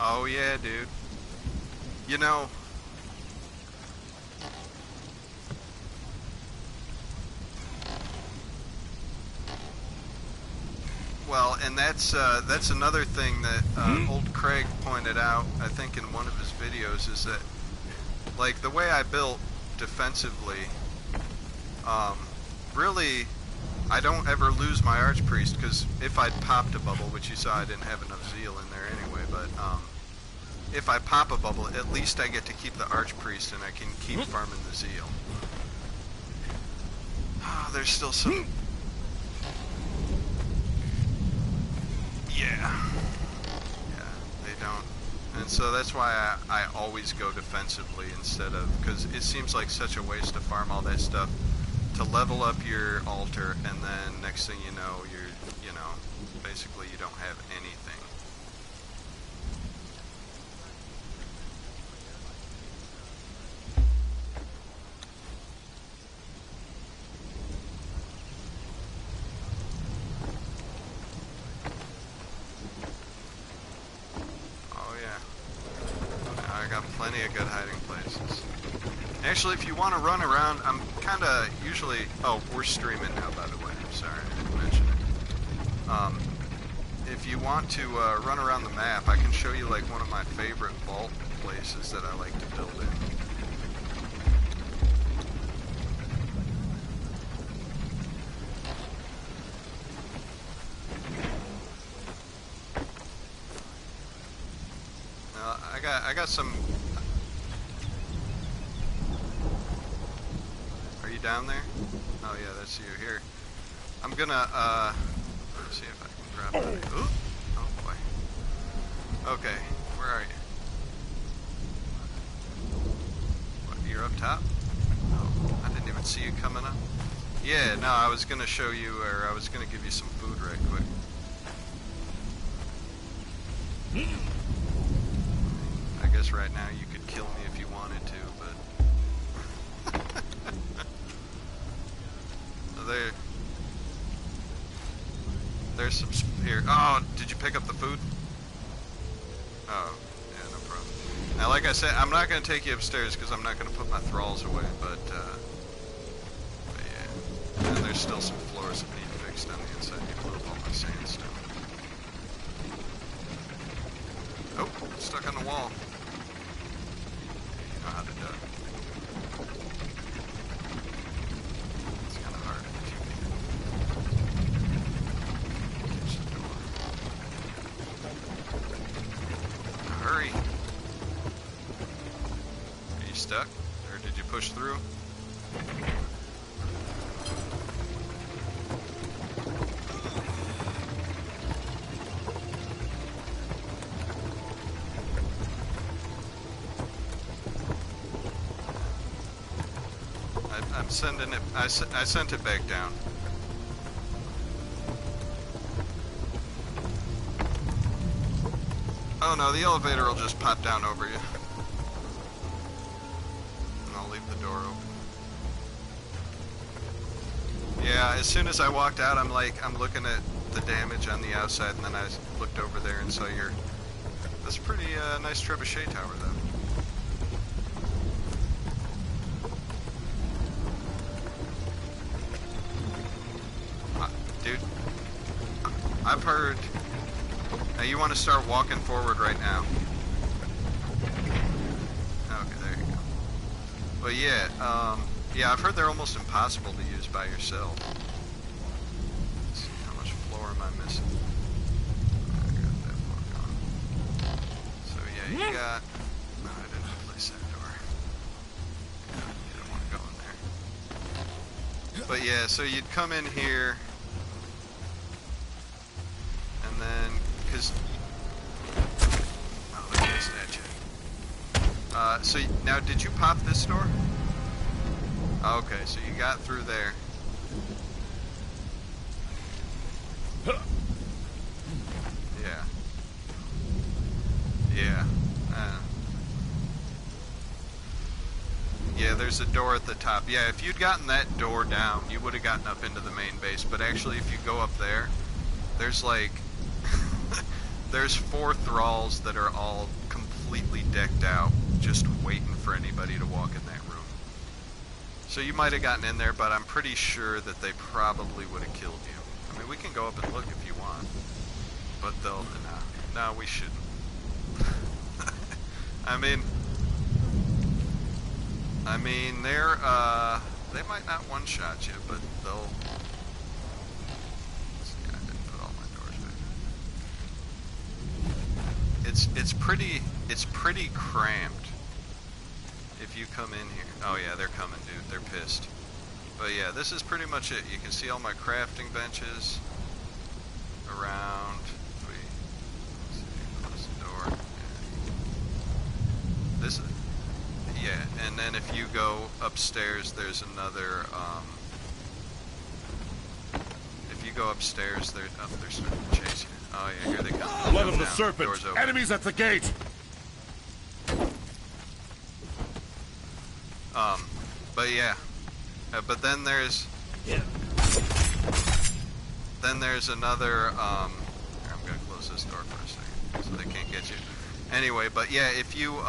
Oh yeah, dude. You know, well, and that's another thing that old Craig pointed out, I think in one of his videos, is that like the way I built defensively, really, I don't ever lose my Archpriest, because if I'd popped a bubble, which you saw I didn't have enough zeal in there anyway, but if I pop a bubble, at least I get to keep the Archpriest and I can keep farming the zeal. Oh, there's still some... Yeah, they don't. And so that's why I always go defensively instead of... Because it seems like such a waste to farm all that stuff to level up your altar, and then next thing you know, basically you don't have anything. Plenty of good hiding places. Actually, if you want to run around, I'm kind of usually... Oh, we're streaming now, by the way. I'm sorry, I didn't mention it. If you want to run around the map, I can show you like one of my favorite vault places that I like to build in. I got some... Are you down there? Oh yeah, that's you. Here. I'm gonna, let's see if I can grab it. Ooh! Oh boy. Okay, where are you? What, you're up top? Oh, I didn't even see you coming up. Yeah, no, I was gonna show you, or I was gonna give you some food right quick. I guess right now you could kill me if you wanted to, but... so there's some here. Oh, did you pick up the food? Oh, yeah, no problem. Now, like I said, I'm not going to take you upstairs because I'm not going to put my thralls away, but yeah. And there's still some floors that need fixed on the inside. You blew up all my sandstone. Oh, stuck on the wall. You know how to duck. It's kind of hard if you catch the door. Hurry. Are you stuck? Or did you push through? I'm sending it. I sent it back down. Oh no, the elevator will just pop down over you. And I'll leave the door open. Yeah, as soon as I walked out, I'm looking at the damage on the outside, and then I looked over there and saw your... That's a pretty nice trebuchet tower, though. Dude, I've heard... Now you want to start walking forward right now. Okay, there you go. But yeah, yeah, I've heard they're almost impossible to use by yourself. Let's see, how much floor am I missing? I got that floor gone. So yeah, you got... No, I didn't replace that door. You don't want to go in there. But yeah, so you'd come in here... And then, because... Oh, there's a statue. So now, did you pop this door? Okay, so you got through there. Yeah. Yeah. Yeah, there's a door at the top. Yeah, if you'd gotten that door down, you would have gotten up into the main base. But actually, if you go up there, there's like... there's 4 thralls that are all completely decked out, just waiting for anybody to walk in that room. So you might have gotten in there, but I'm pretty sure that they probably would have killed you. I mean, we can go up and look if you want, but they'll, no, we shouldn't. I mean, they're, they might not one-shot you, but they'll, let's see, I didn't put all my doors back. It's pretty cramped if you come in here. Oh yeah, they're coming, dude, they're pissed. But yeah, this is pretty much it. You can see all my crafting benches around. Let's see, close the door. This, yeah, and then if you go upstairs, there's another, if you go upstairs, they're starting to chase you. Oh yeah, here they come. Blood of the serpent! Enemies at the gate! But yeah, but then there's another, here, I'm gonna close this door for a second, so they can't get you. Anyway, but yeah, if you,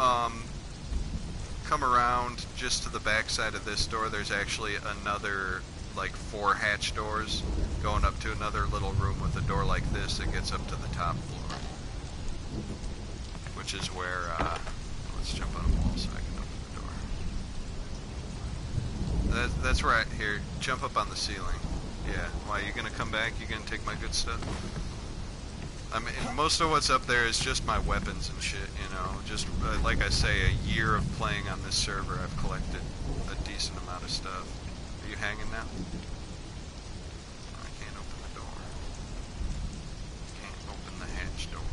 come around just to the back side of this door, there's actually another, like, 4 hatch doors going up to another little room with a door like this that gets up to the top floor. Which is where, let's jump on a wall so I can open the door. That's right, here, jump up on the ceiling. Yeah, why, you gonna come back? You gonna take my good stuff? I mean, most of what's up there is just my weapons and shit, you know. Just, like I say, a year of playing on this server, I've collected a decent amount of stuff. Are you hanging now? I can't open the door. Can't open the hatch door.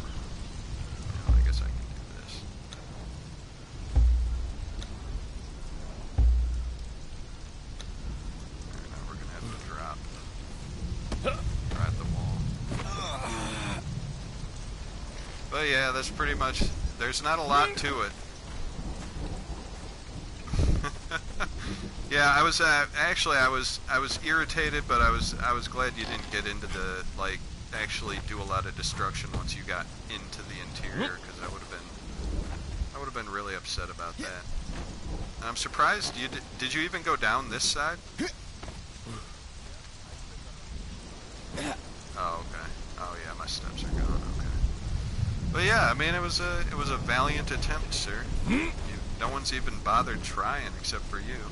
Well, I guess I can do this. Alright, now we're gonna have to drop. Right at the wall. But yeah, that's pretty much, there's not a lot to it. Yeah, I was actually I was irritated, but I was glad you didn't get into the, like, actually do a lot of destruction once you got into the interior, because I would have been really upset about that. And I'm surprised you did you even go down this side? Oh, okay. Oh yeah, my steps are gone. Okay. But yeah, I mean, it was a valiant attempt, sir. No one's even bothered trying except for you.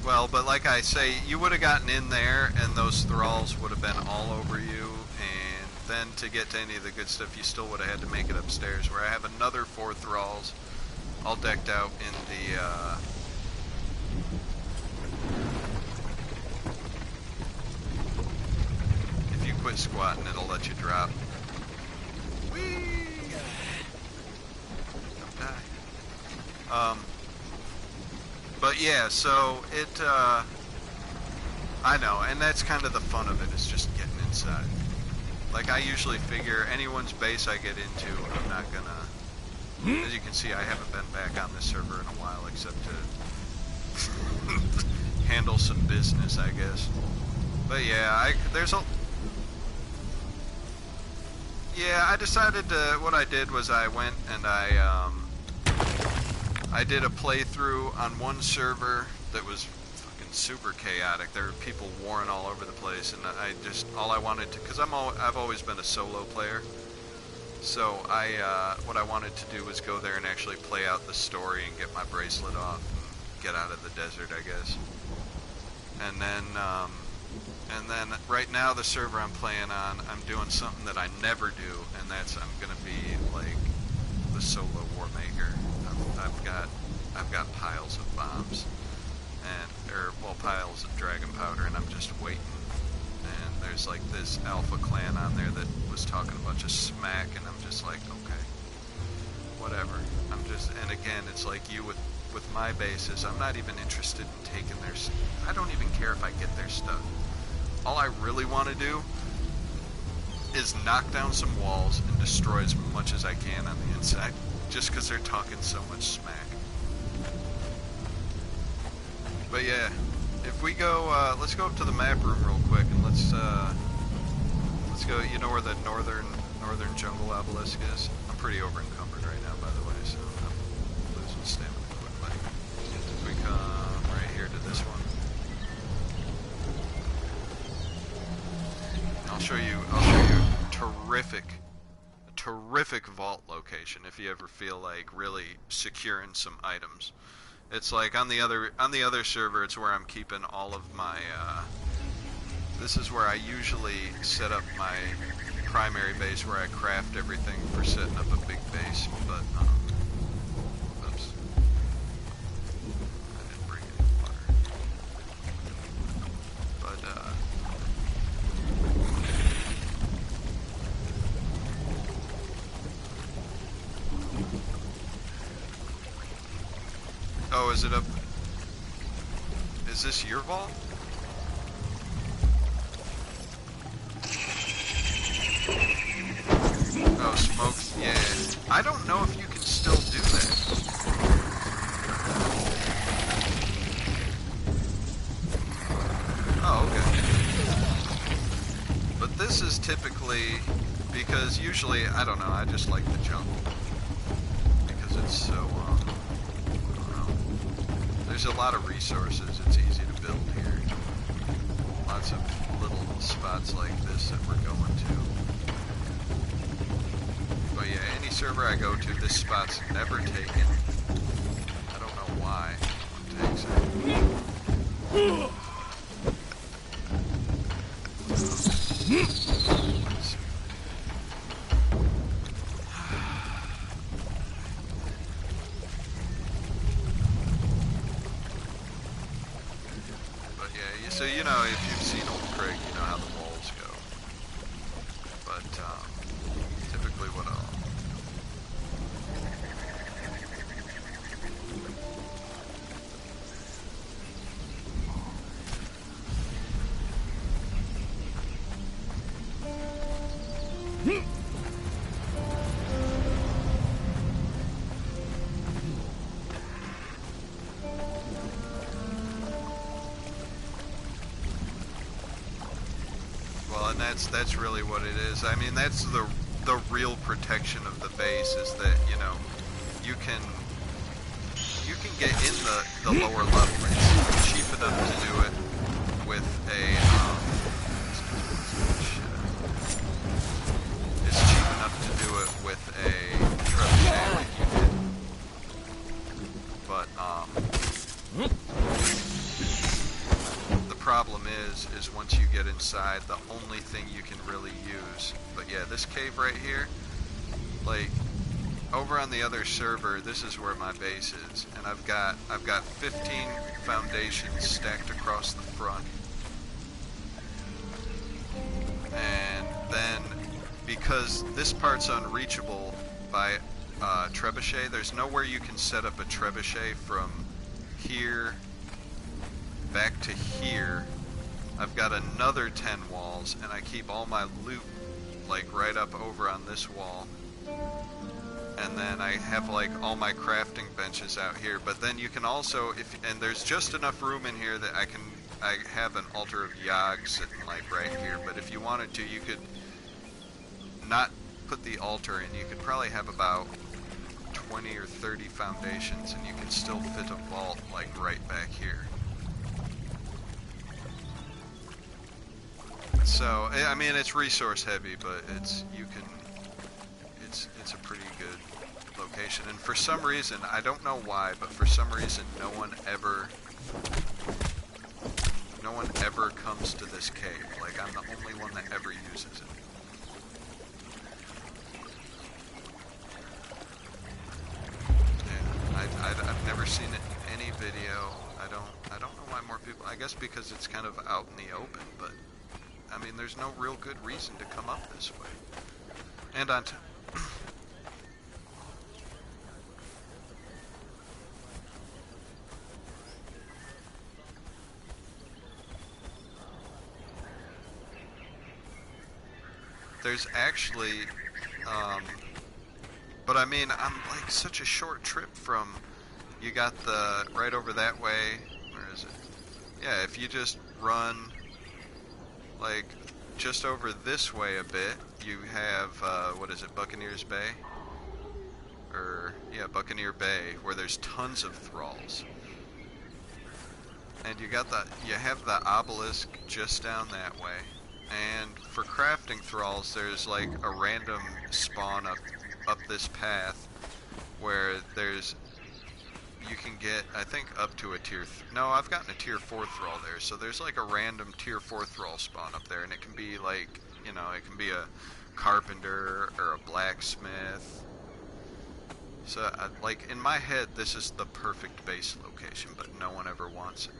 Well, but like I say, you would have gotten in there, and those thralls would have been all over you, and then to get to any of the good stuff, you still would have had to make it upstairs, where I have another 4 thralls, all decked out in the, if you quit squatting, it'll let you drop. Whee! Don't die. But yeah, so it, I know, and that's kind of the fun of it, is just getting inside. Like, I usually figure anyone's base I get into, I'm not gonna, as you can see, I haven't been back on this server in a while, except to handle some business, I guess. But yeah, I decided to, what I did was I went and I did a playthrough on one server that was fucking super chaotic. There were people warring all over the place, and all I wanted to, because I've always been a solo player. So what I wanted to do was go there and actually play out the story and get my bracelet off and get out of the desert, I guess. And then right now the server I'm playing on, I'm doing something that I never do, and that's I'm gonna be like the solo war maker. I've got piles of bombs piles of dragon powder, and I'm just waiting. And there's like this alpha clan on there that was talking a bunch of smack, and I'm just like, okay, whatever. And again, it's like you with my bases, I'm not even interested in taking their, I don't even care if I get their stuff. All I really want to do is knock down some walls and destroy as much as I can on the inside. just because they're talking so much smack. But yeah, if we go, let's go up to the map room real quick, and let's go. You know where the northern jungle obelisk is? I'm pretty over encumbered right now, by the way, so I'm losing stamina quickly. If we come right here to this one, I'll show you a terrific vault location if you ever feel like really securing some items. It's like on the other server, it's where I'm keeping all of my, this is where I usually set up my primary base, where I craft everything for setting up a big base, but, oops. I didn't bring any water. But, oh, is it up? Is this your vault? Oh, smokes, yeah. I don't know if you can still do that. Oh, okay. But this is typically, because usually, I don't know, I just like the jungle. Because it's so, I don't know. There's a lot of resources, it's easy to build here. Lots of little spots like this that we're going to. But yeah, any server I go to, this spot's never taken. I don't know why it takes it. But yeah, so you know, if you've seen Old Craig, you know how the walls go. But typically what I'll and that's really what it is. I mean, that's the real protection of the base, is that, you know, you can get in the lower level. It's cheap enough to do it with a it's cheap enough to do it with a trebuchet like you did. But the problem is once you get inside, the only thing you can really use. But yeah, this cave right here, like over on the other server, this is where my base is, and I've got 15 foundations stacked across the front. And then because this part's unreachable by trebuchet, there's nowhere you can set up a trebuchet from here back to here. I've got another 10 walls, and I keep all my loot like right up over on this wall. And then I have like all my crafting benches out here. But then you can also, and there's just enough room in here that I have an altar of Yogg sitting like right here. But if you wanted to, you could not put the altar in. You could probably have about 20 or 30 foundations, and you can still fit a vault like right back here. So, I mean, it's resource heavy, but it's a pretty good location. And for some reason, I don't know why, but for some reason, no one ever comes to this cave. Like, I'm the only one that ever uses it. Yeah, I've never seen it in any video. I don't know why more people. I guess because it's kind of out in the open, but I mean, there's no real good reason to come up this way. And on there's actually But I mean, I'm like such a short trip from. You got the right over that way. Where is it? Yeah, if you just run like just over this way a bit, you have what is it, Buccaneers Bay? Or yeah, Buccaneer Bay, where there's tons of thralls. And you have the obelisk just down that way. And for crafting thralls, there's like a random spawn up this path where you can get, I think, up to a tier... No, I've gotten a tier 4 thrall there, so there's like a random tier 4 thrall spawn up there, and it can be like, you know, it can be a carpenter or a blacksmith. So, like, in my head, this is the perfect base location, but no one ever wants it.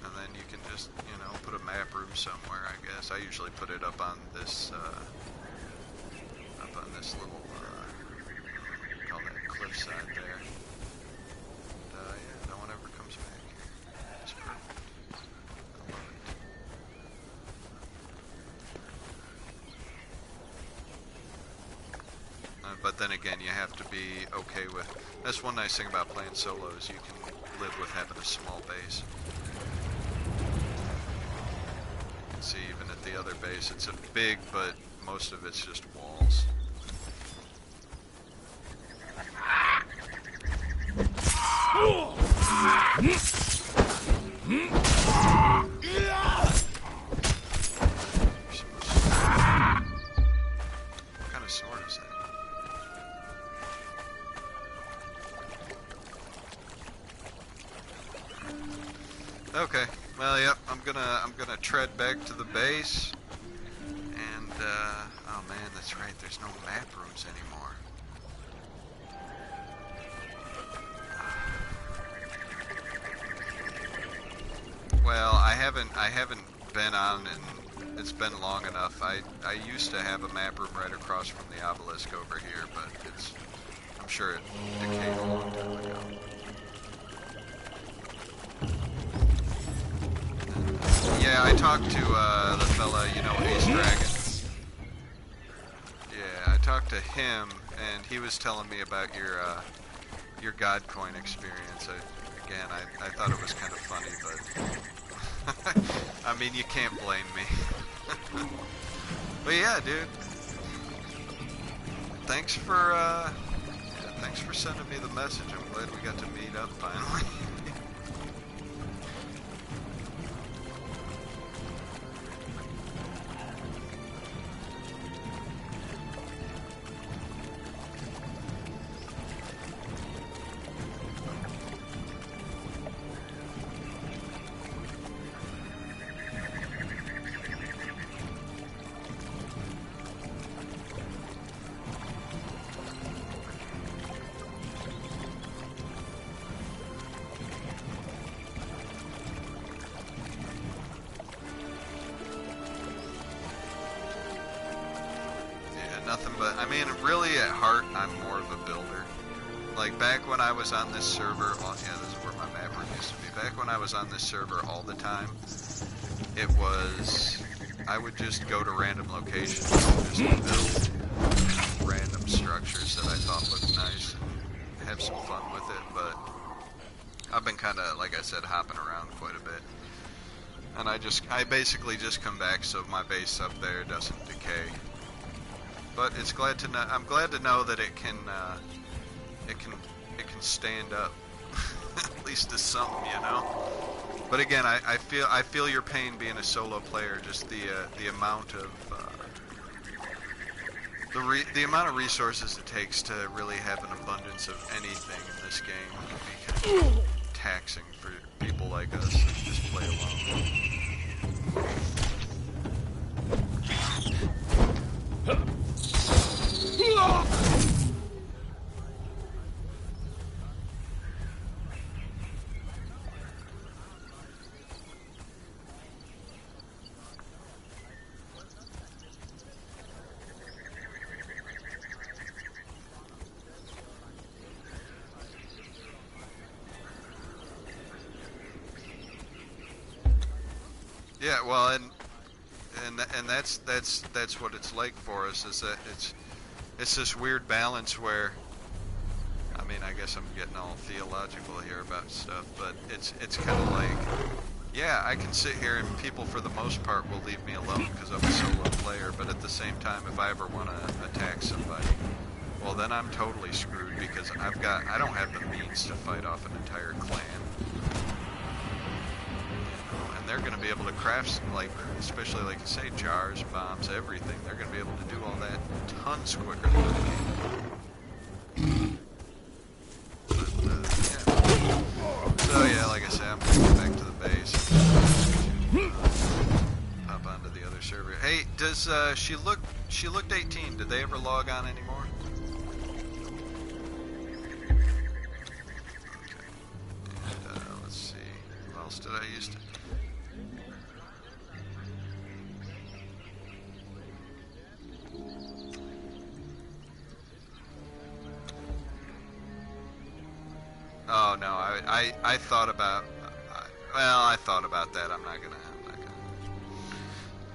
And then you can just, you know, put a map room somewhere, I guess. I usually put it up on this little, call that cliffside there. Yeah, no one ever comes back here. It's perfect. I love it. But then again, you have to be okay with... That's one nice thing about playing solo, is you can live with having a small base. You can see even at the other base, it's a big, but most of it's just walls. What kind of sword is that? Okay, well, yep, I'm gonna tread back to the base, and oh man, that's right, there's no map rooms anymore. Well, I haven't been on, and it's been long enough. I used to have a map room right across from the obelisk over here, but I'm sure it decayed a long time ago. Yeah, I talked to the fella, you know, Ace Dragon. Yeah, I talked to him, and he was telling me about your Godcoin experience. I thought it was kind of funny, but I mean, you can't blame me. But yeah, dude, thanks for sending me the message. I'm glad we got to meet up finally. Nothing but, I mean, really at heart, I'm more of a builder. Like, back when I was on this server, well, yeah, this is where my map room used to be. Back when I was on this server all the time, it was, I would just go to random locations and just build random structures that I thought looked nice and have some fun with it, but I've been kind of, like I said, hopping around quite a bit. And I basically just come back so my base up there doesn't decay. But it's I'm glad to know that it can stand up, at least to something, you know. But again, I feel your pain being a solo player. Just the amount of the amount of resources it takes to really have an abundance of anything in this game can be kind of taxing for people like us that just play alone. Yeah, well, and that's what it's like for us, is that it's this weird balance where, I mean, I guess I'm getting all theological here about stuff, but it's kind of like, yeah, I can sit here and people for the most part will leave me alone because I'm a solo player, but at the same time, if I ever want to attack somebody, well then I'm totally screwed because I don't have the means to fight off an entire clan. And they're going to be able to craft, like, especially like you say, jars, bombs, everything. They're going to be able to do all that tons quicker than I can. But, yeah. So yeah, like I said, I'm going to go back to the base. Pop onto the other server. Hey, does she looked 18. Did they ever log on anymore? Okay. And let's see. What else did I used to? Oh no, I thought about, well, I thought about that. I'm not gonna.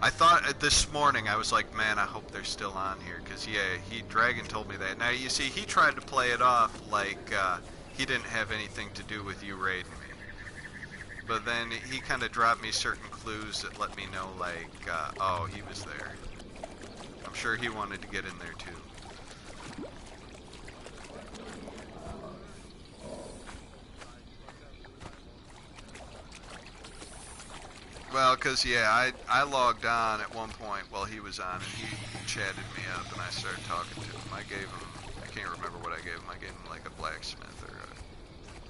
I thought this morning, I was like, man, I hope they're still on here, because yeah, Dragon told me that. Now you see, he tried to play it off like he didn't have anything to do with you raiding me, but then he kind of dropped me certain clues that let me know, like, oh, he was there. I'm sure he wanted to get in there too. Well, because, yeah, I logged on at one point while he was on, and he chatted me up, and I started talking to him. I gave him, I can't remember what I gave him. I gave him, like, a blacksmith or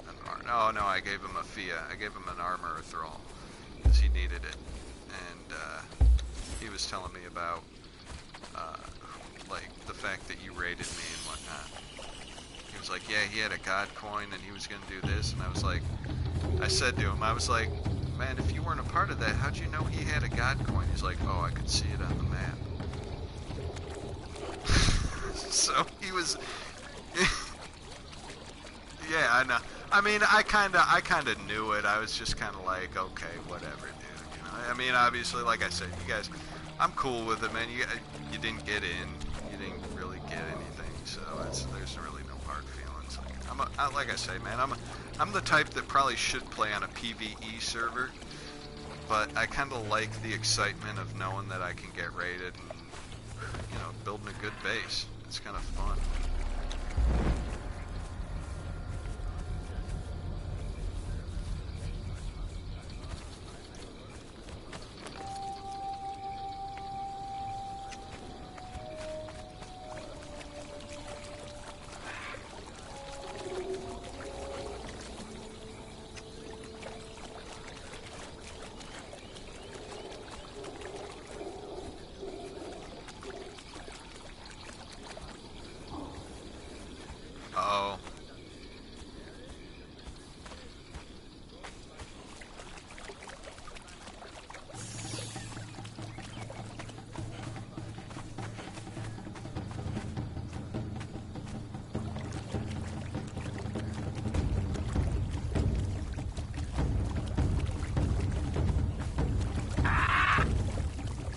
an armor. No, no, I gave him a Fia. I gave him an armor thrall, because he needed it. And he was telling me about, like, the fact that you raided me and whatnot. He was like, yeah, he had a god coin, and he was going to do this, and I was like, I said to him, I was like, man, if you weren't a part of that, how'd you know he had a god coin? He's like, oh, I could see it on the map. So he was, yeah, I know. I mean, I kind of knew it. I was just kind of like, okay, whatever, dude. You know, I mean, obviously, like I said, you guys, I'm cool with it, man. You didn't get in, you didn't really get anything, so there's really no hard feelings. Like I say, man, I'm the type that probably should play on a PvE server, but I kind of like the excitement of knowing that I can get raided and, you know, building a good base. It's kind of fun.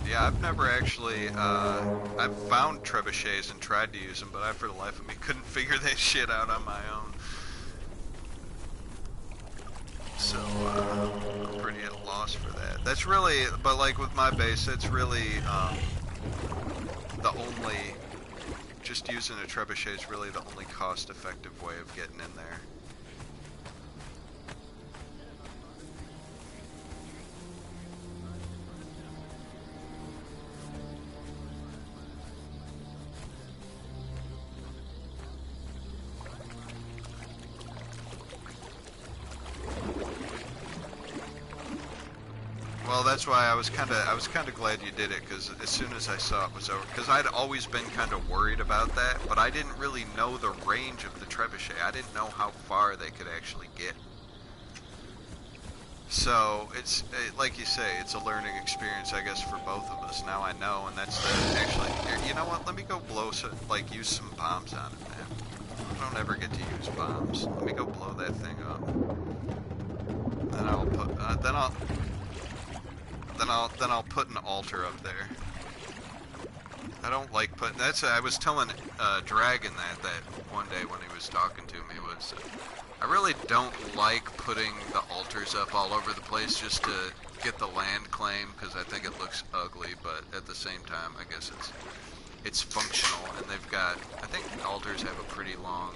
Yeah, I've never actually, I've found trebuchets and tried to use them, but I, for the life of me, couldn't figure that shit out on my own. So, I'm pretty at a loss for that. That's really, but like with my base, that's really, the only, just using a trebuchet is really the only cost-effective way of getting in there. Well, that's why I was kind of glad you did it, because as soon as I saw it was over, because I'd always been kind of worried about that, but I didn't really know the range of the trebuchet. I didn't know how far they could actually get. So it's like you say, it's a learning experience, I guess, for both of us. Now I know, and that's actually here. You know what? Let me go blow use some bombs on it, man. I don't ever get to use bombs. Let me go blow that thing up. Then I'll put then I'll put an altar up there. I don't like putting. That's I was telling Dragon that one day when he was talking to me was. I really don't like putting the altars up all over the place just to get the land claim because I think it looks ugly. But at the same time, I guess it's functional, and they've got. I think altars have a pretty long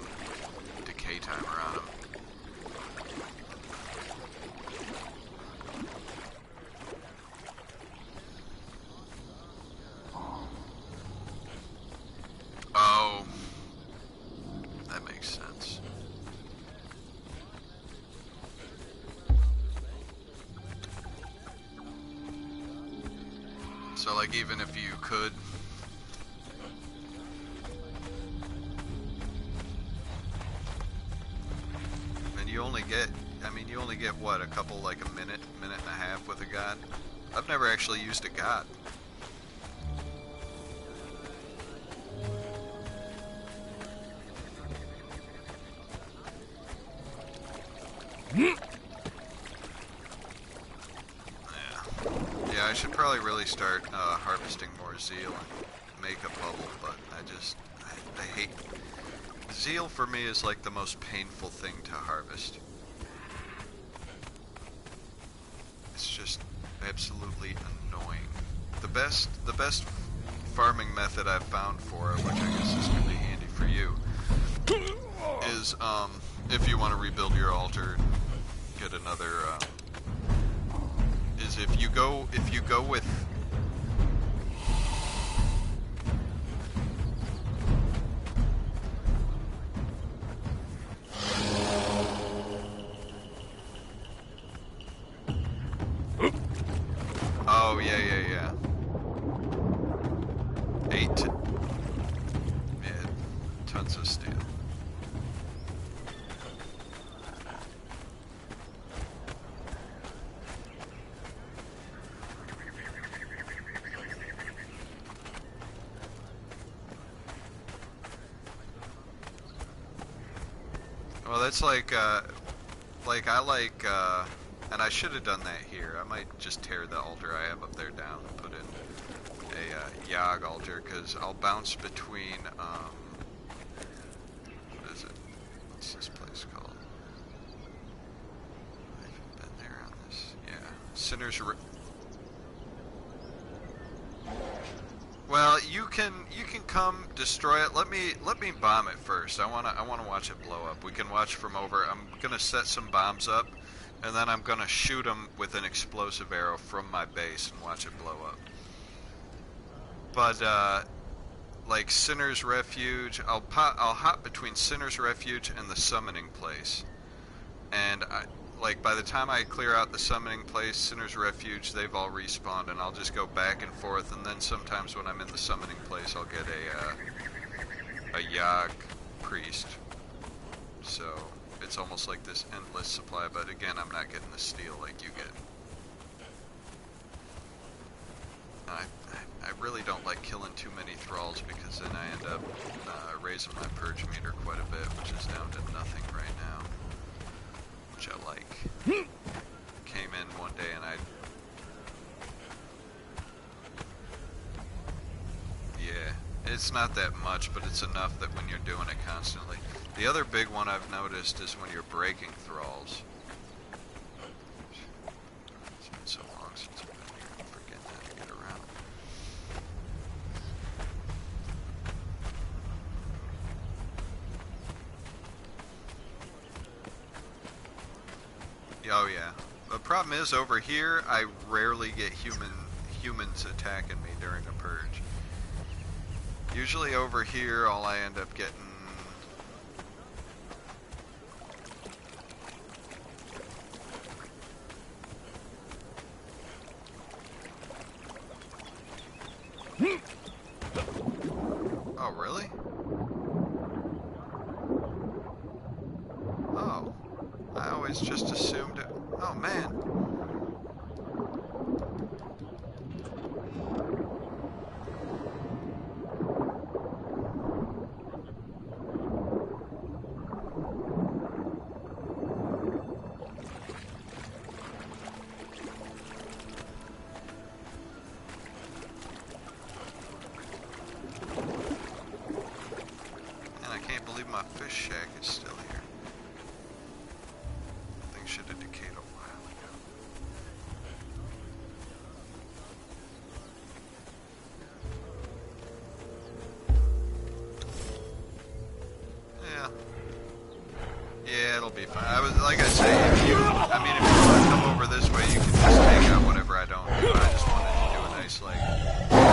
decay timer on them. Oh, that makes sense. So, like, even if you could... And you only get... I mean, you only get, what, a couple, like a minute and a half with a god? I've never actually used a god. Yeah, I should probably really start harvesting more zeal and make a bubble, but I hate... Zeal for me is like the most painful thing to harvest. It's just absolutely annoying. The best farming method I've found for it, which I guess is going to be handy for you, is if you want to rebuild your altar, get another... is if you go with oh yeah 8 tons of steel. Well, that's like I like, and I should have done that here. I might just tear the altar I have up there down and put in a Yogg altar, because I'll bounce between, what is it? What's this place called? I haven't been there on this. Yeah, Sinner's Well, you can come destroy it. Let me bomb it first. I wanna watch it blow up. We can watch from over. I'm gonna set some bombs up, and then I'm gonna shoot them with an explosive arrow from my base and watch it blow up. But like Sinner's Refuge, I'll hop between Sinner's Refuge and the summoning place, and like by the time I clear out the summoning place, Sinner's Refuge, they've all respawned, and I'll just go back and forth, and then sometimes when I'm in the summoning place, I'll get a Yogg priest. So it's almost like this endless supply, but again, I'm not getting the steel like you get. I really don't like killing too many thralls, because then I end up raising my purge meter quite a bit, which is down to nothing right now. Which I like. Came in one day and yeah, it's not that much, but it's enough that when you're doing it constantly. The other big one I've noticed is when you're breaking thralls. It's been so long since I've been here, I'm forgetting how to get around. Oh yeah. The problem is over here, I rarely get humans attacking me during a purge. Usually over here, all I end up getting... Oh, really? Oh. I always just assumed it... Oh, man. it'll be fine. Like I say, if you want to come over this way, you can just take out whatever I don't do. I just wanted to do a nice, like,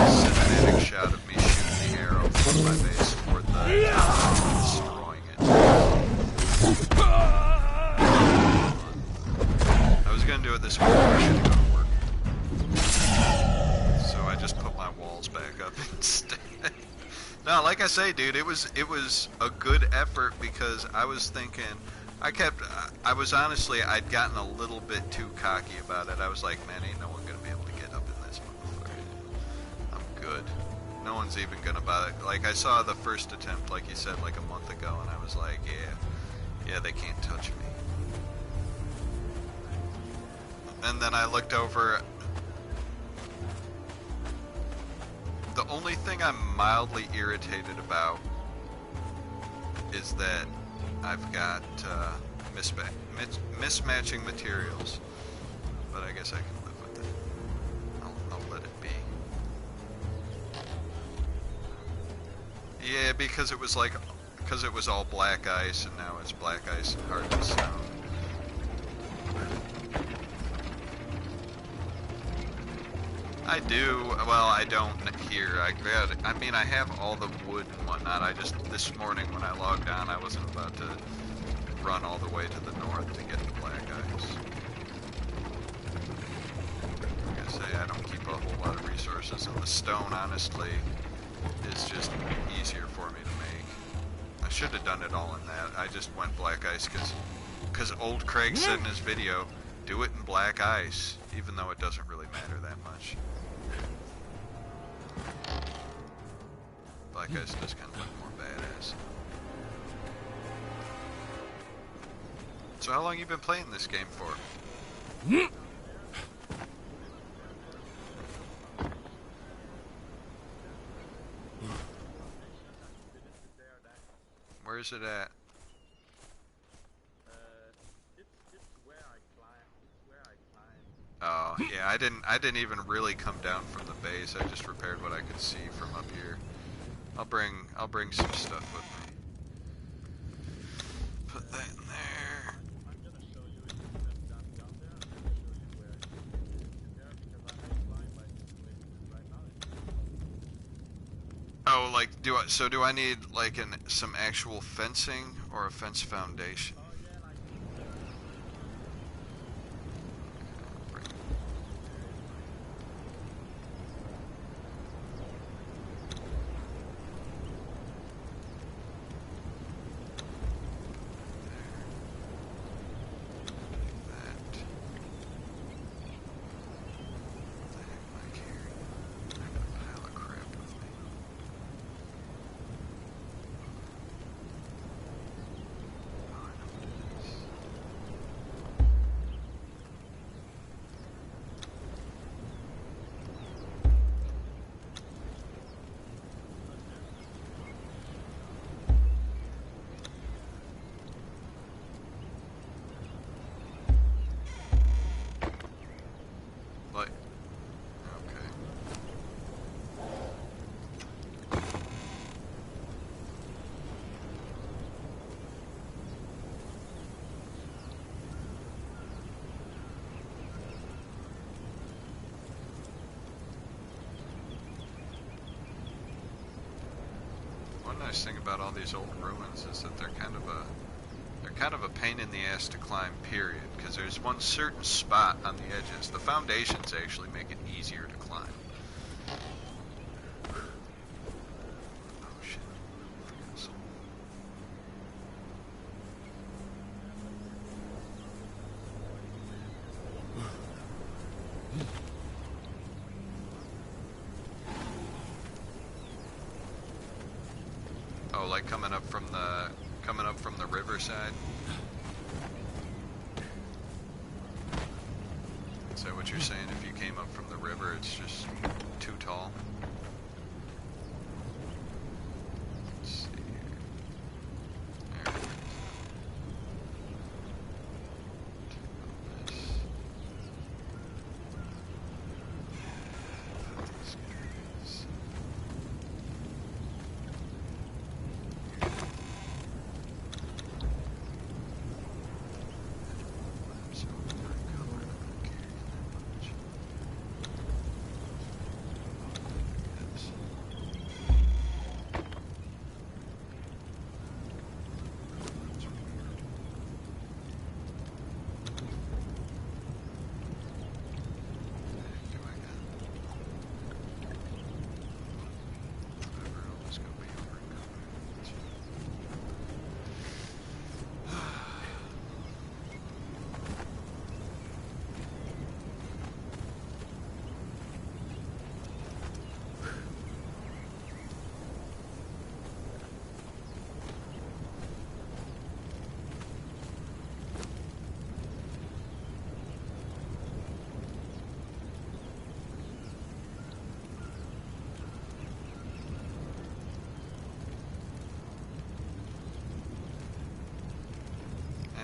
cinematic shot of me shooting the arrow from my base toward the tower and destroying it. I was gonna do it this way, but I should go to work. So I just put my walls back up instead. No, like I say, dude, it was a good effort because I was thinking, I'd gotten a little bit too cocky about it. I was like, man, ain't no one gonna be able to get up in this motherfucker. I'm good. No one's even gonna bother. Like, I saw the first attempt, like you said, like a month ago, and I was like, yeah, they can't touch me. And then I looked over. The only thing I'm mildly irritated about is that I've got mismatching materials, but I guess I can live with it. I'll let it be. Yeah, because it was all black ice, and now it's black ice and hard stone. I do. Well, I don't here. I have all the wood and whatnot. This morning when I logged on, I wasn't about to run all the way to the north to get the black ice. Like I say, I don't keep a whole lot of resources, and the stone, honestly, is just easier for me to make. I should have done it all in that. I just went black ice because old Craig said in his video, do it in black ice, even though it doesn't really matter that much. Black ice does kind of look more badass. So how long you been playing this game for? Where is it at? It's where I climb. Oh, yeah, I didn't even really come down from the base. I just repaired what I could see from up here. I'll bring some stuff with me. Put that in there. I'm gonna show you if you have down there. I'm gonna show you where it's there because I climb by situations right now. Oh, like do I need like some actual fencing or a fence foundation? Oh yeah, like One nice thing about all these old ruins is that they're kind of a pain in the ass to climb, period, because there's one certain spot on the edges. The foundations actually make it easier to climb. Oh shit. Forgot something. Oh, like coming up from the riverside. Is that what you're saying? If you came up from the river, it's just too tall? Let's see here. There it is. Take all this. Put these guys.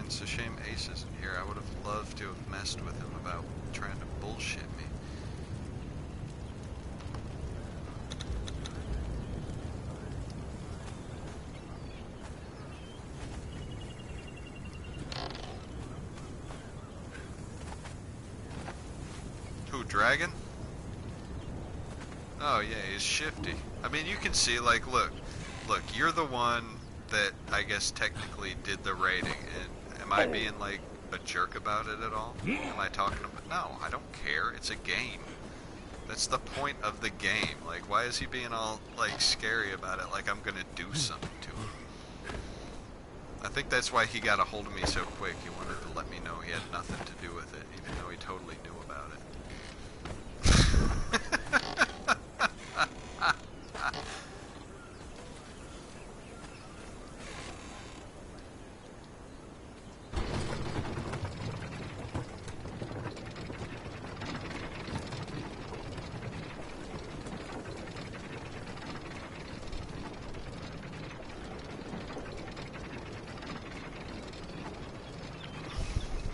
It's a shame Ace isn't here. I would have loved to have messed with him about trying to bullshit me. Who, Dragon? Oh yeah, he's shifty. I mean, you can see, like, look, you're the one that I guess technically did the raiding, and am I being like a jerk about it at all? Am I talking about? No, I don't care. It's a game. That's the point of the game. Like, why is he being all like scary about it? Like I'm gonna do something to him. I think that's why he got a hold of me so quick. He wanted to let me know he had nothing to do with it, even though he totally knew about it.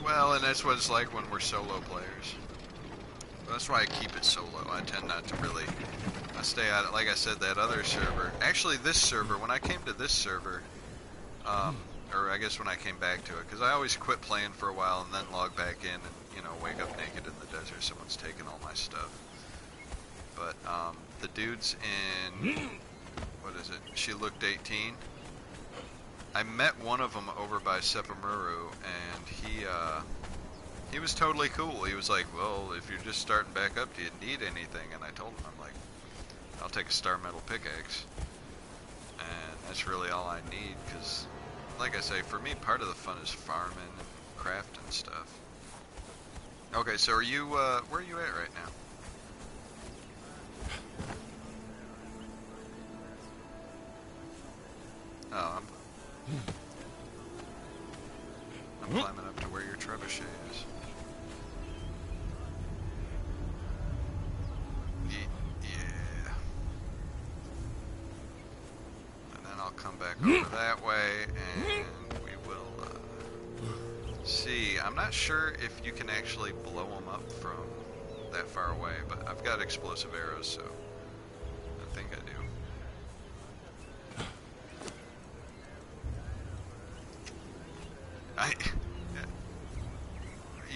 Well, and that's what it's like when we're solo players. That's why I keep it solo. I tend not to really stay out. Like I said, that other server. Actually, this server. When I came to this server, or I guess when I came back to it, because I always quit playing for a while and then log back in and wake up naked in the desert. Someone's taken all my stuff. But the dudes in what is it? She looked 18. I met one of them over by Sepamuru, and he was totally cool. He was like, well, if you're just starting back up, do you need anything? And I told him, I'm like, I'll take a star metal pickaxe. And that's really all I need, because, like I say, for me, part of the fun is farming and crafting stuff. Okay, so are you, where are you at right now? Oh, I'm climbing up to where your trebuchet is. Yeah. And then I'll come back over that way, and we will see. I'm not sure if you can actually blow them up from that far away, but I've got explosive arrows, so I think I do.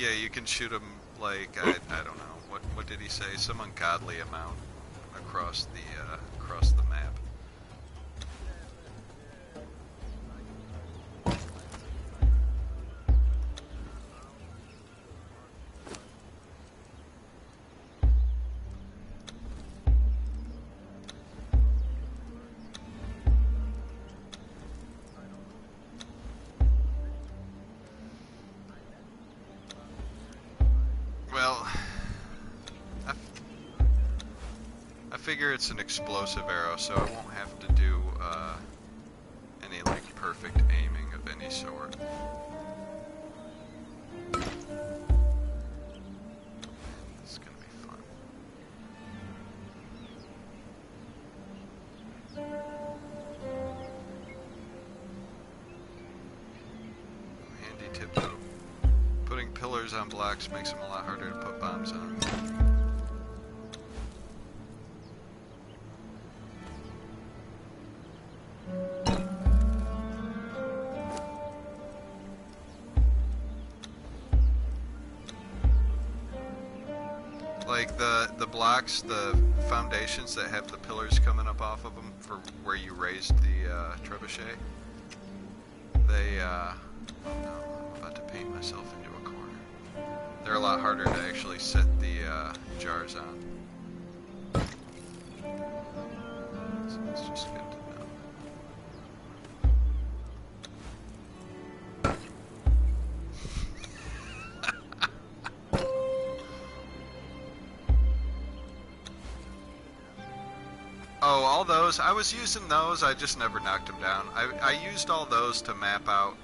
Yeah, you can shoot them like I don't know what did he say? Some ungodly amount across the map. I figure it's an explosive arrow, so I won't have to do any like perfect aiming of any sort. It's gonna be fun. Handy tip though. Putting pillars on blocks makes them a lot harder to put bombs on. Like the blocks, the foundations that have the pillars coming up off of them for where you raised the trebuchet, they, oh no, I'm about to paint myself into a corner. They're a lot harder to actually set the jars on. So it's just good to know. Oh, all those. I was using those. I just never knocked them down. I used all those to map out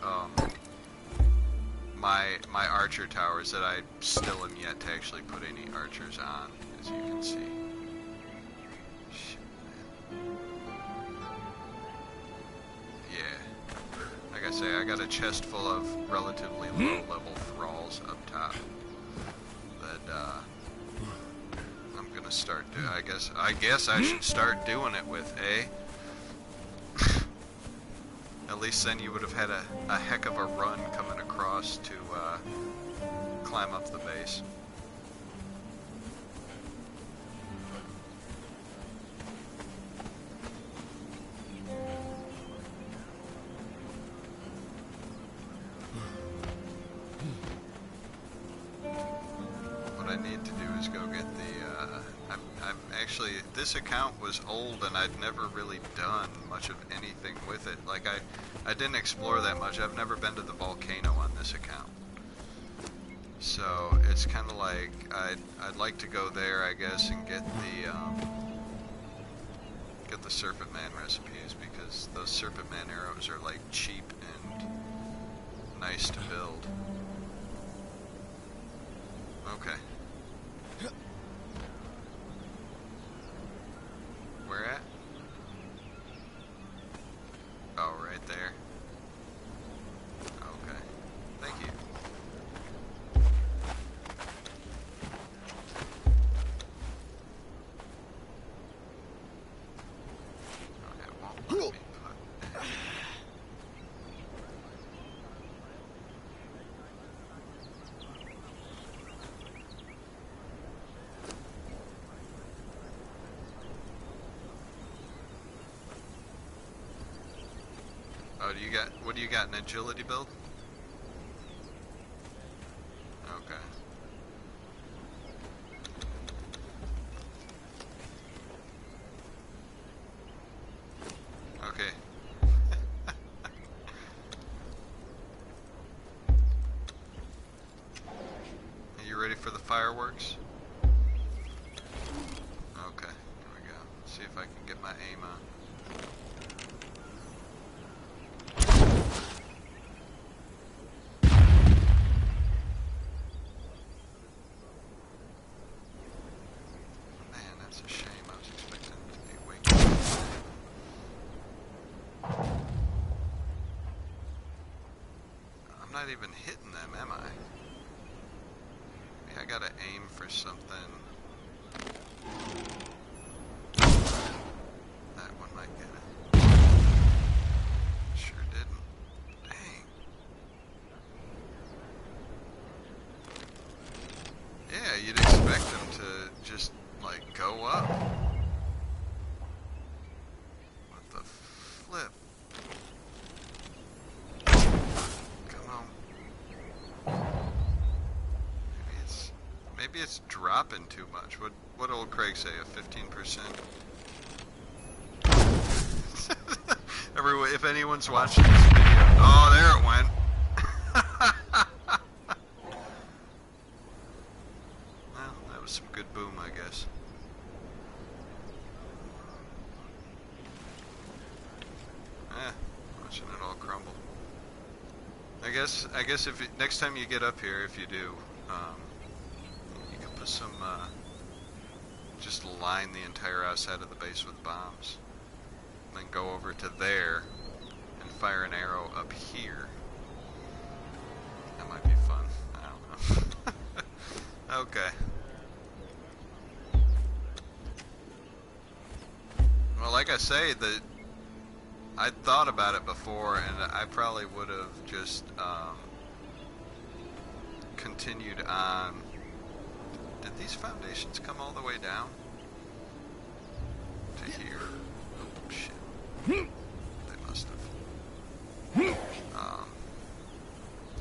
my archer towers that I still am yet to actually put any archers on, as you can see. Shit, man. Yeah. Like I say, I got a chest full of relatively low-level thralls up top that I'm gonna start doing. I guess I should start doing it with, eh? At least then you would have had a heck of a run coming across to climb up the base. What I need to do is go get the I'm actually, this account was old and I'd never really done much of anything with it. Like I didn't explore that much. I've never been to the volcano on this account. So it's kind of like I'd like to go there, I guess, and get the Serpent Man recipes, because those Serpent Man arrows are like cheap and nice to build. Okay. Where at? Oh, right there. Okay. Thank you. Okay, it won't let me put any. Oh, what do you got, an agility build? Okay. Okay. Are you ready for the fireworks? Okay, here we go. See if I can get my aim on. Not even hitting them, am I? Yeah, I gotta aim for something. That one might get it. Sure didn't. Dang. Yeah, you'd expect them to just, like, go up. What the flip? Maybe it's dropping too much. What old Craig say? A 15%? If anyone's watching this video, oh, there it went. Well, that was some good boom, I guess. Watching it all crumble. I guess if next time you get up here, if you do, you can put some, just line the entire outside of the base with bombs. And then go over to there and fire an arrow up here. That might be fun. I don't know. Okay. Well, like I say, I'd thought about it before, and I probably would have just continued on. Did these foundations come all the way down to here? Oh shit! They must have.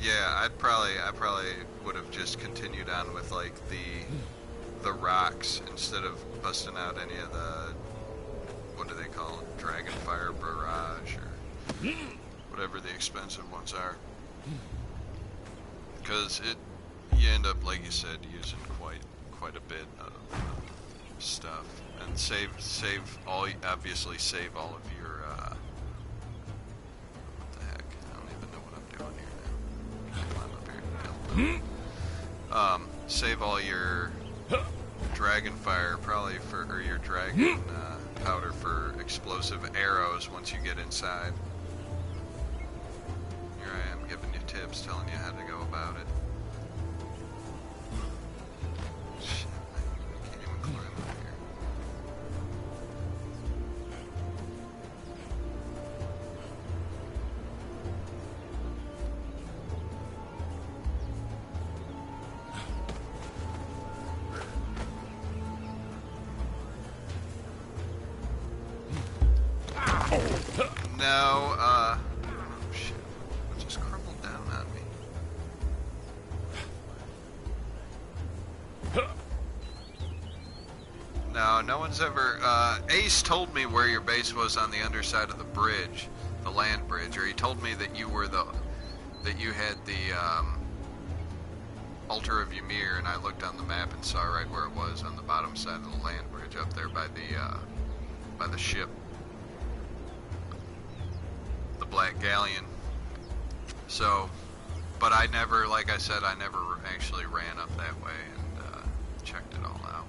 Yeah, I probably would have just continued on with like the rocks instead of busting out any of the, what do they call it, Dragonfire Barrage or whatever the expensive ones are, because you end up, like you said, using quite a bit of stuff, and obviously save all of your what the heck, I don't even know what I'm doing here now. Climb up here. Save all your Dragonfire probably or your dragon powder for explosive arrows once you get inside. I'm giving you tips, telling you how to go about it. Shit, I can't even climb up here. No, oh shit. It just crumbled down on me. No, no one's ever, Ace told me where your base was on the underside of the bridge, the land bridge, or he told me that you were that you had the, Altar of Ymir, and I looked on the map and saw right where it was on the bottom side of the land bridge up there by the ship. The Black Galleon. So, but I never, like I said, I never actually ran up that way and checked it all out.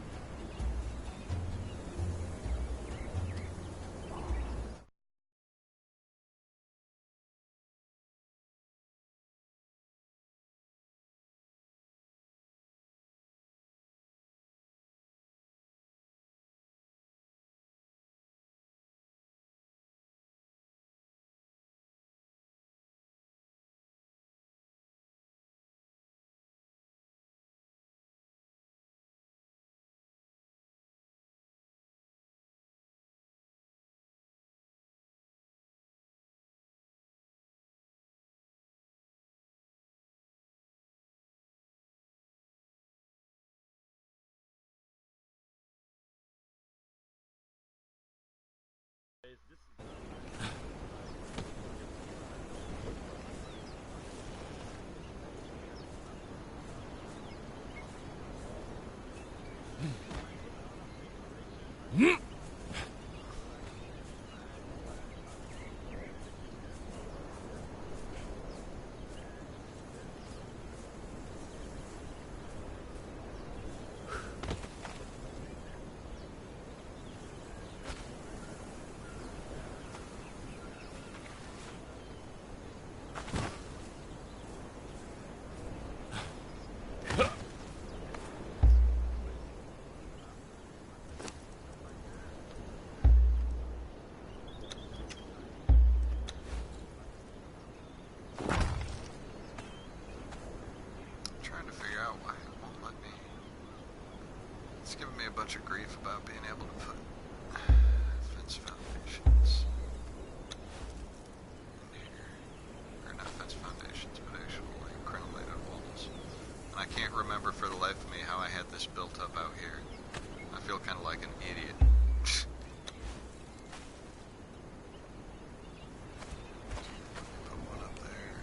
It's giving me a bunch of grief about being able to put fence foundations in here. Or not fence foundations, but actual like crenellated walls. And I can't remember for the life of me how I had this built up out here. I feel kind of like an idiot. Put one up there.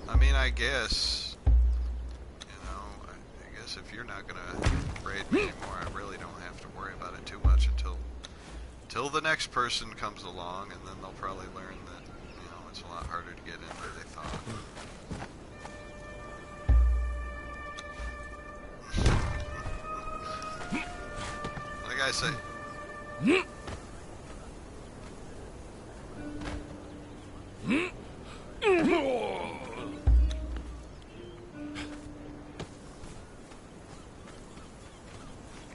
I mean, I guess... if you're not gonna raid me anymore, I really don't have to worry about it too much until the next person comes along, and then they'll probably learn that, you know, it's a lot harder to get in than they thought. Like I say.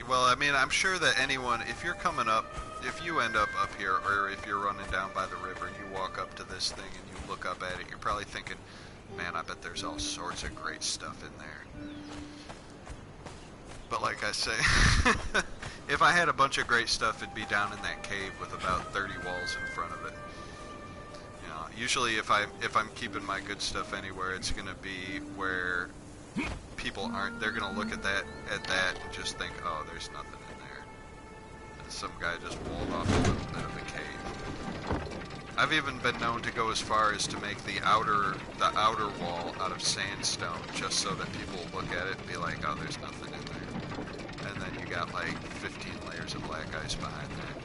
Well, I mean, I'm sure that anyone, if you're coming up, if you end up here, or if you're running down by the river and you walk up to this thing and you look up at it, you're probably thinking, man, I bet there's all sorts of great stuff in there. But like I say, if I had a bunch of great stuff, it'd be down in that cave with about 30 walls in front of it. You know, usually if I'm keeping my good stuff anywhere, it's gonna be where people aren't, they're gonna look at that and just think, oh, there's nothing in there. And some guy just walled off a little bit of a cave. I've even been known to go as far as to make the outer wall out of sandstone, just so that people will look at it and be like, oh, there's nothing in there. And then you got like 15 layers of black ice behind that.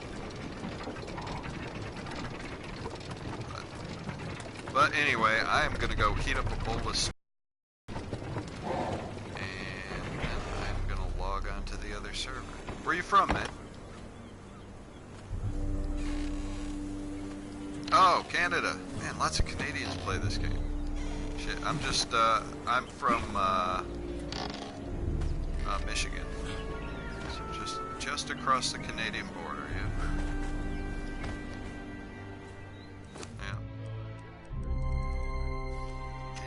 But anyway, I am gonna go heat up a bowl of to the other server. Where are you from, man? Oh, Canada. Man, Man, lots of Canadians play this game. Shit, I'm from Michigan. So just across the Canadian border,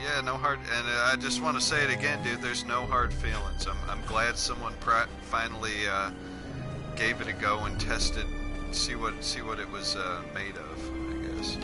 yeah, no hard, and I just want to say it again, dude, there's no hard feelings. I'm glad someone finally gave it a go and tested, see what it was made of, I guess.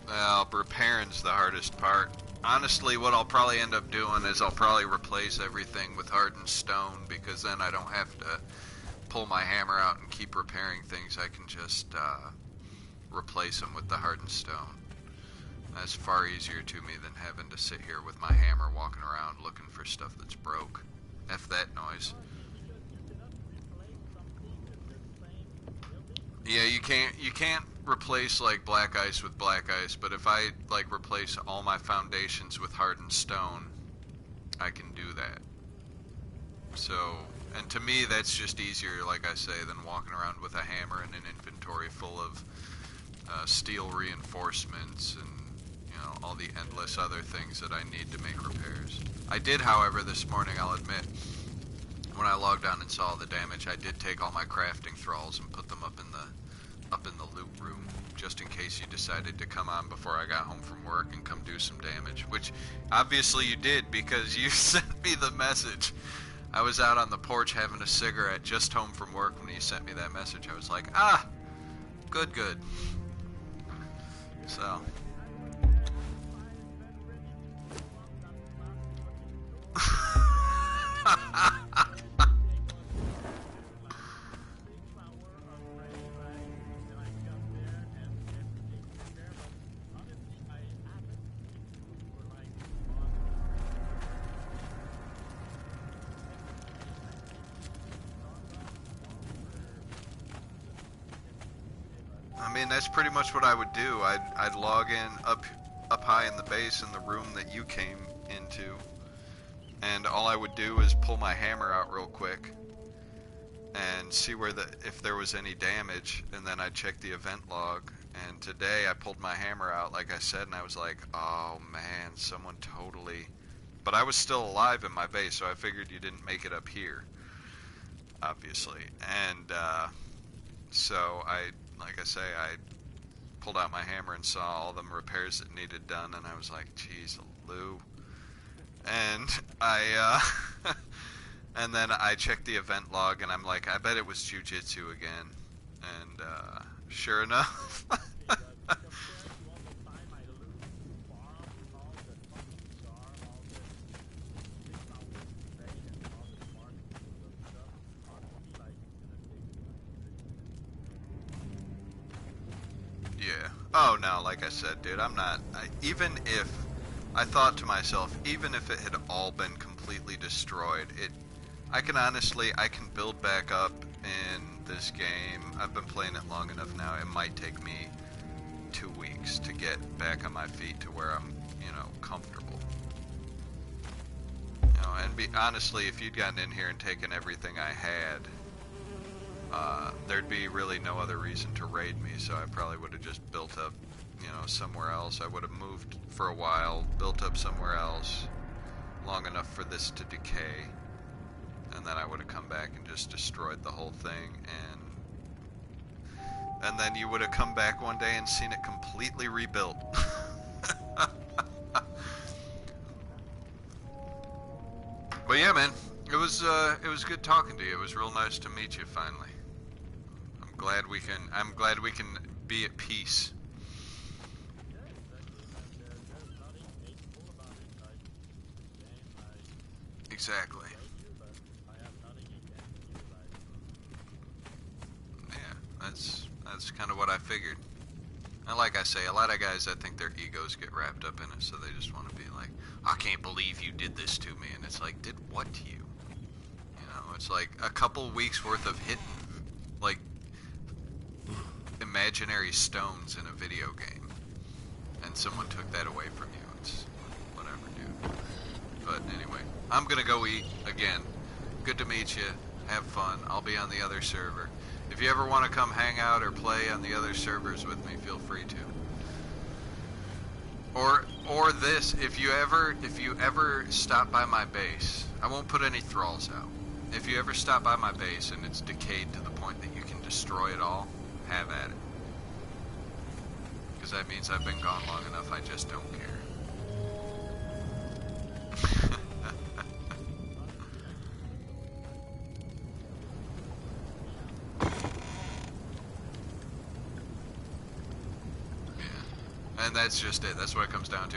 Well, repairing's the hardest part. Honestly, what I'll probably end up doing is I'll probably replace everything with hardened stone, because then I don't have to pull my hammer out and keep repairing things. I can just replace them with the hardened stone. That's far easier to me than having to sit here with my hammer walking around looking for stuff that's broke. F that noise. Yeah, you can't replace like black ice with black ice, but if I like replace all my foundations with hardened stone, I can do that. So, and to me that's just easier, like I say, than walking around with a hammer and an inventory full of steel reinforcements and, you know, all the endless other things that I need to make repairs. I did, however, this morning, I'll admit, when I logged on and saw all the damage, I did take all my crafting thralls and put them up in the loot room, just in case you decided to come on before I got home from work and come do some damage, which obviously you did, because you sent me the message. I was out on the porch having a cigarette just home from work when you sent me that message. I was like, ah, good. So I mean, that's pretty much what I would do. I'd log in up high in the base in the room that you came into, and all I would do is pull my hammer out real quick and see if there was any damage, and then I'd check the event log. And today I pulled my hammer out, like I said, and I was like, oh man, someone totally... But I was still alive in my base, so I figured you didn't make it up here, obviously. And so like I say, I pulled out my hammer and saw all them repairs that needed done, and I was like, geez, Lou. And and then I checked the event log, and I'm like, I bet it was jujitsu again. And sure enough. Yeah. Oh no, like I said, dude, even if I thought to myself, even if it had all been completely destroyed, I can build back up in this game. I've been playing it long enough now. It might take me 2 weeks to get back on my feet to where I'm, comfortable. And honestly, if you'd gotten in here and taken everything I had, there'd be really no other reason to raid me, so I probably would have just built up, somewhere else. I would have moved for a while, built up somewhere else, long enough for this to decay, and then I would have come back and just destroyed the whole thing, and then you would have come back one day and seen it completely rebuilt. But yeah, man, it was good talking to you. It was real nice to meet you finally. I'm glad we can be at peace. Exactly. Yeah, that's kind of what I figured. And like I say, a lot of guys, I think their egos get wrapped up in it, so they just want to be like, I can't believe you did this to me. And it's like, did what to you? You know, it's like a couple weeks worth of hitting, like, imaginary stones in a video game. And someone took that away from you. It's whatever, dude. But anyway, I'm going to go eat again. Good to meet you. Have fun. I'll be on the other server. If you ever want to come hang out or play on the other servers with me, feel free to. Or this, if you ever stop by my base, I won't put any thralls out. If you ever stop by my base and it's decayed to the point that you can destroy it all, have at it. Because that means I've been gone long enough, I just don't care. And that's just it. That's what it comes down to.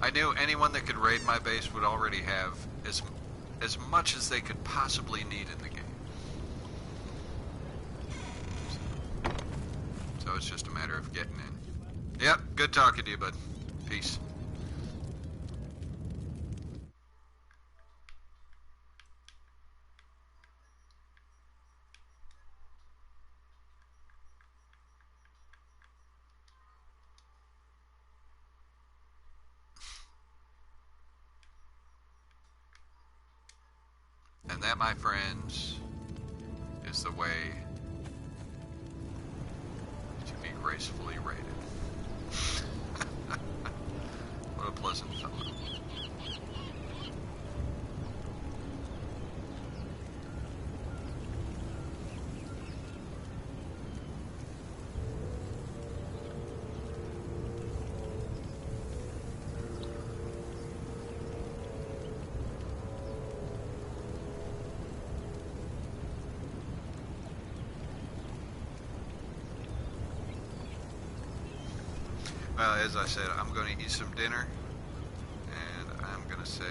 I knew anyone that could raid my base would already have as much as they could possibly need in the game. So it's just a matter of getting in. Yep, good talking to you, bud. Peace. And that, my friends, is the way to be gracefully rated. What a pleasant fellow. Well, as I said, I'm going to eat some dinner, and I'm going to say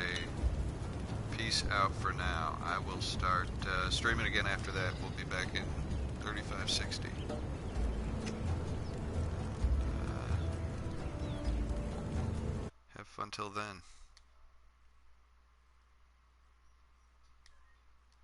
peace out for now. I will start streaming again after that. We'll be back in 3560. Have fun till then.